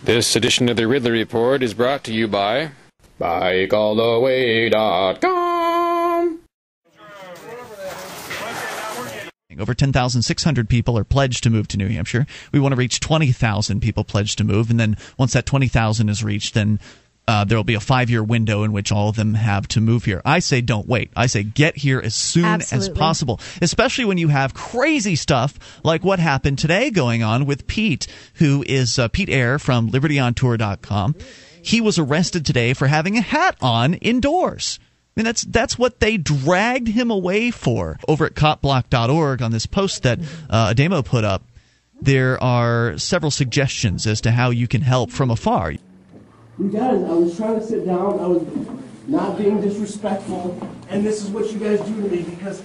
This edition of the Ridley Report is brought to you by BikeAllTheWay.com. Over 10,600 people are pledged to move to New Hampshire. We want to reach 20,000 people pledged to move, and then once that 20,000 is reached, then there will be a 5-year window in which all of them have to move here. I say don't wait. I say get here as soon as possible, especially when you have crazy stuff like what happened today going on with Pete, who is Pete Eyre from libertyaontour.com. He was arrested today for having a hat on indoors. I mean, that's what they dragged him away for. Over at copblock.org on this post that Ademo put up, there are several suggestions as to how you can help from afar. You guys, I was trying to sit down, I was not being disrespectful, and this is what you guys do to me because...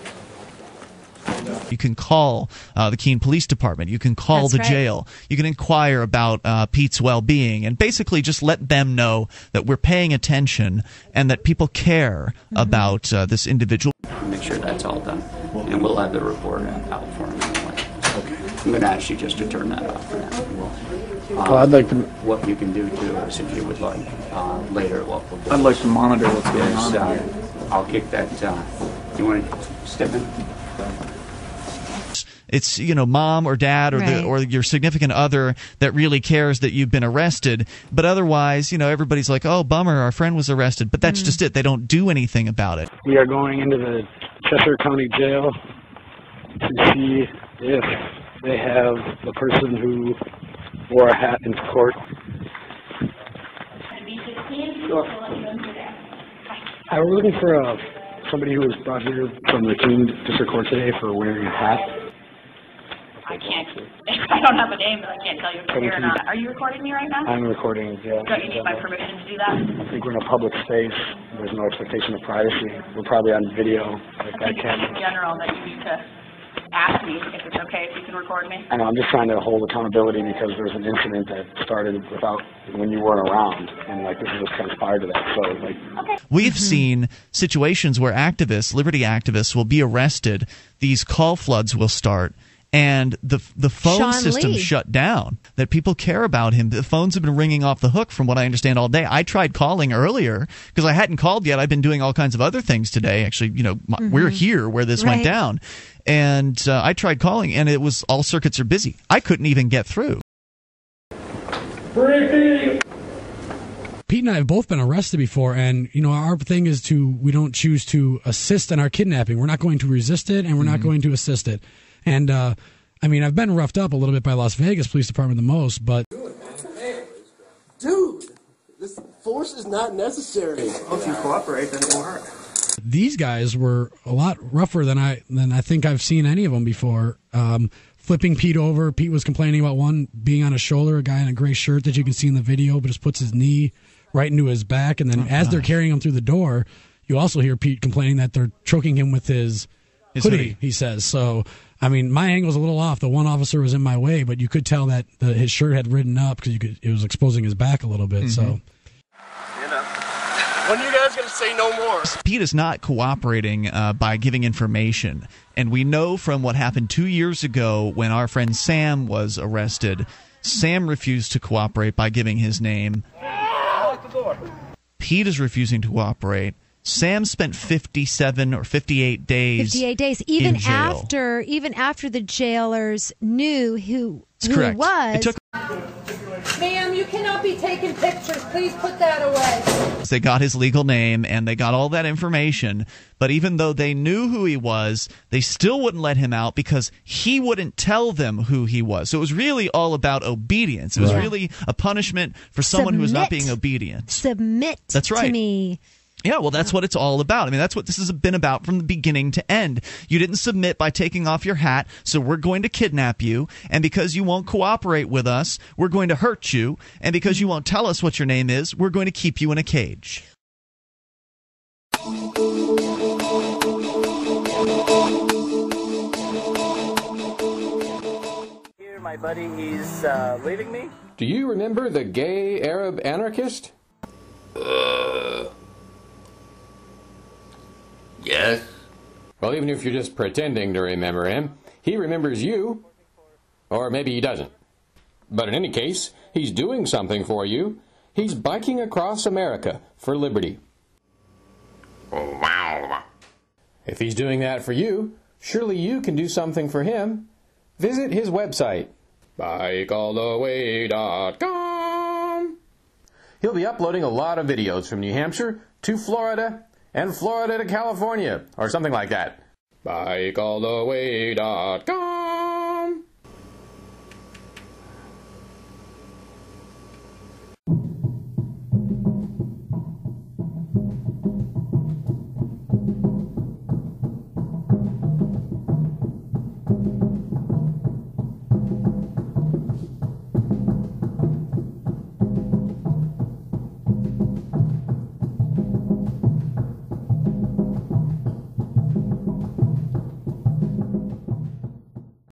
You can call the Keene Police Department. You can call the jail. You can inquire about Pete's well-being and basically just let them know that we're paying attention and that people care about this individual. Make sure that's all done, and we'll have the report out for him. Okay. I'm going to ask you just to turn that off for now. I'd like to. What you can do too is, if you would like, later what we'll do. I'd like to monitor what's going on. I'll kick that. You want to step in? It's, you know, mom or dad or or your significant other that really cares that you've been arrested. But otherwise, you know, everybody's like, oh, bummer, our friend was arrested. But that's just it. They don't do anything about it. We are going into the Cheshire County Jail to see if they have the person who wore a hat into court. I was looking for somebody who was brought here from the Keene District Court today for wearing a hat. I can't. I don't have a name, but I can't tell you if you're here or not. Are you recording me right now? I'm recording, yeah. Don't you need my permission to do that? I think we're in a public space. There's no expectation of privacy. We're probably on video. I think in general that you need to ask me if it's okay if you can record me. I know, I'm just trying to hold accountability because there's an incident that started when you weren't around, and like this is what transpired to that. So like, okay. We've seen situations where activists, liberty activists, will be arrested. These call floods will start. And the phone system shut down, that people care about him. The phones have been ringing off the hook from what I understand all day. I tried calling earlier because I hadn't called yet. I've been doing all kinds of other things today. Actually, you know, we're here where this went down. And I tried calling, and it was all circuits are busy. I couldn't even get through. Pete and I have both been arrested before, and you know our thing is we don't choose to assist in our kidnapping. We're not going to resist it, and we're not going to assist it. And, I mean, I've been roughed up a little bit by Las Vegas Police Department the most, but... Dude, this force is not necessary. Well, if you cooperate, then it won't hurt. These guys were a lot rougher than I think I've seen any of them before. Flipping Pete over. Pete was complaining about one being on his shoulder, a guy in a gray shirt that you can see in the video, but just puts his knee right into his back. And then as they're carrying him through the door, you also hear Pete complaining that they're choking him with his hoodie, he says. So... I mean, my angle was a little off. The one officer was in my way, but you could tell that his shirt had ridden up because it was exposing his back a little bit. So, you know, when are you guys going to say no more? Pete is not cooperating by giving information, and we know from what happened 2 years ago when our friend Sam was arrested. Sam refused to cooperate by giving his name. Pete is refusing to cooperate. Sam spent 57 or 58 days. 58 days, even after the jailers knew who he was. Ma'am, you cannot be taking pictures. Please put that away. They got his legal name and they got all that information, but even though they knew who he was, they still wouldn't let him out because he wouldn't tell them who he was. So it was really all about obedience. It was really a punishment for someone who was not being obedient. Submit That's right. to me. Yeah, well, that's what it's all about. I mean, that's what this has been about from the beginning to end. You didn't submit by taking off your hat, so we're going to kidnap you. And because you won't cooperate with us, we're going to hurt you. And because you won't tell us what your name is, we're going to keep you in a cage. Here, my buddy, he's leaving me. Do you remember the gay Arab anarchist? Yes. Well, even if you're just pretending to remember him, he remembers you. Or maybe he doesn't. But in any case, he's doing something for you. He's biking across America for liberty. Wow. If he's doing that for you, surely you can do something for him. Visit his website, bikealltheway.com. He'll be uploading a lot of videos from New Hampshire to Florida and Florida to California, or something like that. bikealltheway.com.